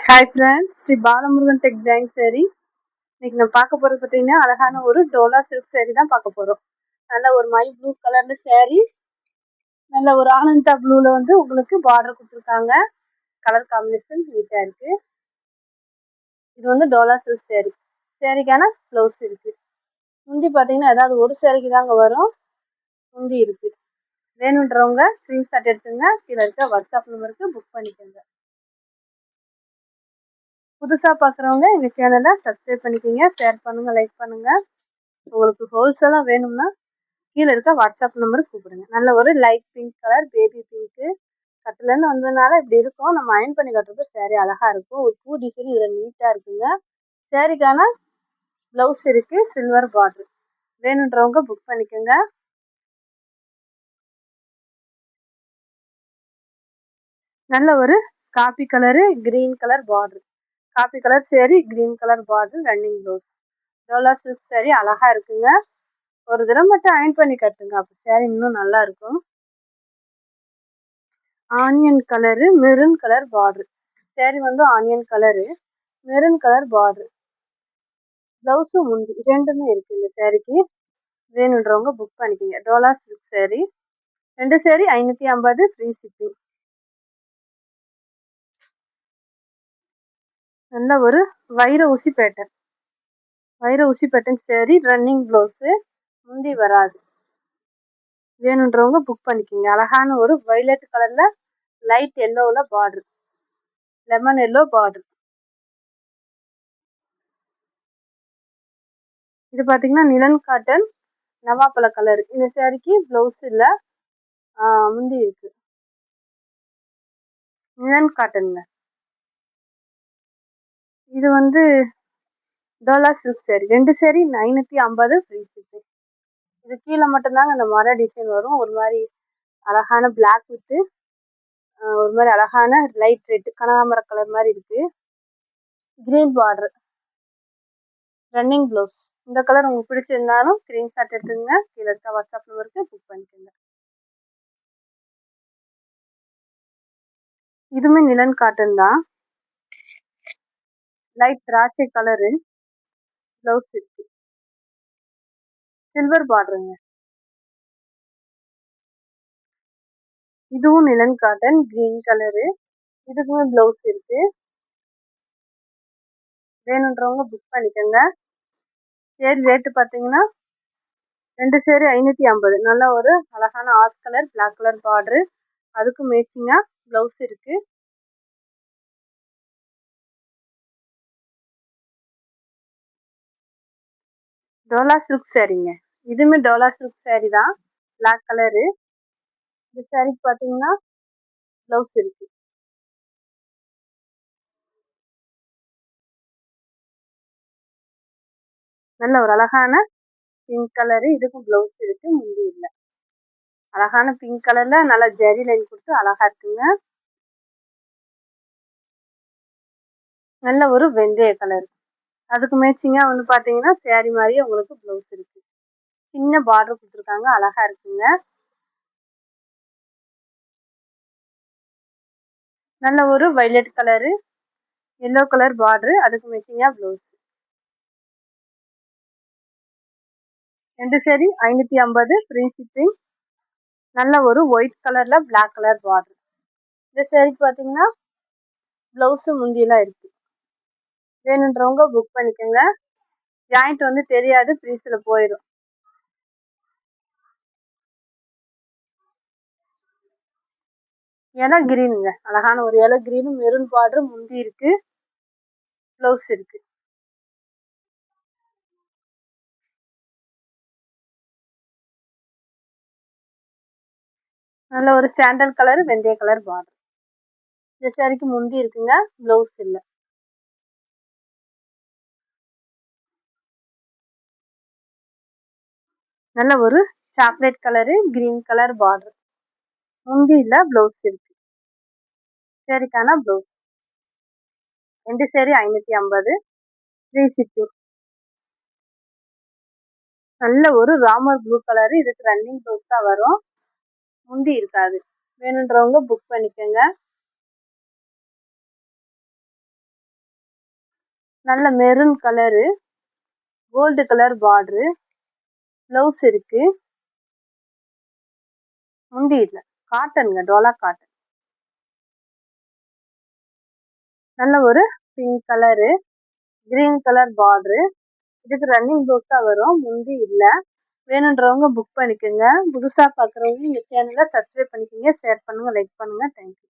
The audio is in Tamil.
Hi friends, Sri Balamurugan tech ஜாயின் சேரீ. இன்னைக்கு நம்ம பார்க்க போகிறது பார்த்தீங்கன்னா அழகான ஒரு டோலா சில்க் சேரீ தான் பார்க்க போகிறோம். நல்ல ஒரு மை ப்ளூ கலர்ல சேரீ, நல்ல ஒரு ஆனந்தா ப்ளூல வந்து உங்களுக்கு பார்டர் கொடுத்துருக்காங்க. கலர் காம்பினேஷன் நீட்டாக இருக்கு. இது வந்து டோலா சில்க் சேரீ. சேரீக்கான ப்ளவுஸ் இருக்கு. முந்தி பார்த்தீங்கன்னா ஏதாவது ஒரு சேரீக்கு தாங்க வரும். முந்தி இருக்கு. வேணுன்றவங்க ஸ்க்ரீன்ஷாட் எடுத்துங்க. கீழே இருக்க வாட்ஸ்அப் நம்பருக்கு புக் பண்ணிக்கோங்க. புதுசாக பார்க்குறவங்க எங்கள் சேனலை சப்ஸ்கிரைப் பண்ணிக்கோங்க, ஷேர் பண்ணுங்கள், லைக் பண்ணுங்கள். உங்களுக்கு ஹோல்சேலாக வேணும்னா கீழே இருக்க வாட்ஸ்அப் நம்பருக்கு கூப்பிடுங்க. நல்ல ஒரு light pink colour, baby pink கட்டுலேருந்து வந்ததுனால இப்படி இருக்கும். நம்ம அயன் பண்ணி கட்டுறப்ப சேரீ அழகாக இருக்கும். ஒரு பூ டிசைன் இதில் நீட்டாக இருக்குங்க. சேரீக்கான ப்ளவுஸ் இருக்குது, சில்வர் பார்டர். வேணுன்றவங்க புக் பண்ணிக்கோங்க. நல்ல ஒரு coffee colour, green colour border. Coffee colour sari, green colour border, running blouse. Dola silk sari அழகா இருக்குங்க. ஒரு தடவை மட்டும் அயன் பண்ணி கட்டுங்க, அப்போ சேரீ இன்னும் நல்லா இருக்கும். Onion colour, maroon colour border. Saree வந்து onion colour, maroon colour border. ப்ளவுஸும் முந்தி ரெண்டுமே இருக்கு இந்த சேரீக்கு. வேணுன்றவங்க புக் பண்ணிக்கோங்க. Dola silk saree, 2 sari 550, free shipping. நல்ல ஒரு வைர ஊசி பேட்டர்ன், வைர ஊசி பேட்டர்ன் சேரீ, ரன்னிங் ப்ளவுஸு, முந்தி வராது. வேணுன்றவங்க புக் பண்ணிக்கோங்க. அழகான ஒரு வைலட் கலர்ல லைட் எல்லோவில் பார்டர், லெமன் எல்லோ பார்டர். இது பார்த்தீங்கன்னா நிலன் காட்டன் நவாப்பழ கலர். இந்த சேரீக்கு ப்ளவுஸ் இல்லை, முந்தி இருக்கு. நிலன் காட்டனுங்க. இது வந்து Dola silk saree, 2 sari 950, free shipping. இது கீழே மட்டும்தாங்க இந்த மர டிசைன் வரும். ஒரு மாதிரி அழகான பிளாக் வித்து ஒரு மாதிரி அழகான லைட் ரெட் கனகாமர கலர் மாதிரி இருக்கு. Green border, running blouse. இந்த கலர் உங்களுக்கு பிடிச்சிருந்தாலும் ஸ்க்ரீன்ஷாட் எடுத்துங்க. கீழே இருக்க வாட்ஸ்அப் நம்பருக்கு புக் பண்ணிக்கோங்க. இதுவுமே நிலன் காட்டன் தான். லைட் திராட்சை கலரு, ப்ளவுஸ் இருக்கு, சில்வர் பார்டருங்க. இதுவும் நிலன் காட்டன், கிரீன் கலரு. இதுக்குமே ப்ளவுஸ் இருக்கு. வேணுன்றவங்க புக் பண்ணிக்கோங்க. சேரீ ரேட்டு பார்த்தீங்கன்னா 2 சேரீ 550. நல்ல ஒரு அழகான ash colour, black colour border. அதுக்கு மேட்சிங்கா ப்ளவுஸ் இருக்கு. டோலா சில்க் சேரீங்க. இதுவுமே டோலா சில்க் சேரீ தான், பிளாக் கலரு. இந்த சேரீக்கு பார்த்தீங்கன்னா ப்ளவுஸ் இருக்கு. நல்ல ஒரு அழகான பிங்க் கலரு. இதுக்கும் ப்ளவுஸ் இருக்கு, முந்தி இல்லை. அழகான பிங்க் கலர்ல நல்லா ஜரி லைன் கொடுத்து அழகா இருக்குங்க. நல்ல ஒரு வெந்தய கலர். அதுக்கு மேட்சிங்கா வந்து பாத்தீங்கன்னா சேரீ மாதிரியே உங்களுக்கு ப்ளவுஸ் இருக்கு. சின்ன பார்டர் கொடுத்துருக்காங்க, அழகா இருக்குங்க. நல்ல ஒரு violet colour, yellow colour border. அதுக்கு மேட்சிங்கா ப்ளவுஸ். 2 sari 550, free shipping. நல்ல ஒரு ஒயிட் கலர்ல பிளாக் கலர் பார்டர். இந்த சேரீக்கு பார்த்தீங்கன்னா ப்ளவுஸு முந்தியெல்லாம் இருக்கு. வேணுன்றவங்க புக் பண்ணிக்கோங்க. ஜாயிண்ட் வந்து தெரியாது, ப்ரீஸில் போயிடும். இலை கிரீனுங்க. அழகான ஒரு இலை கிரீனு, மெரூன் பார்டர், முந்தி இருக்கு, ப்ளவுஸ் இருக்கு. நல்ல ஒரு சாண்டல் கலர், வெந்தய கலர் பார்டர். இந்த சேரீக்கு முந்தி இருக்குங்க, ப்ளவுஸ் இல்லை. நல்ல ஒரு chocolate colour, green colour border. முந்தி இல்லை, ப்ளவுஸ் இருக்கு. சேரீக்கான ப்ளவுஸ். 2 sari 550, free shipping. நல்ல ஒரு ராமர் ப்ளூ கலரு. இதுக்கு ரன்னிங் ப்ளவுஸ் தான் வரும், முந்தி இருக்காது. வேணுன்றவங்க புக் பண்ணிக்கோங்க. நல்ல maroon colour, gold colour border, blouse இருக்கு. முந்தி இல்ல, காட்டனுங்க, டோலா காட்டன். நல்ல ஒரு pink colour, green colour border. இதுக்கு ரன்னிங் ப்ளவுஸ் தான் வரும், முந்தி இல்ல. வேணுன்றவங்க புக் பண்ணிக்கோங்க. புதுசா பார்க்குறவங்க இந்த சேனலை சப்ஸ்கிரைப் பண்ணிக்கோங்க, ஷேர் பண்ணுங்க, லைக் பண்ணுங்க. தேங்க்யூ.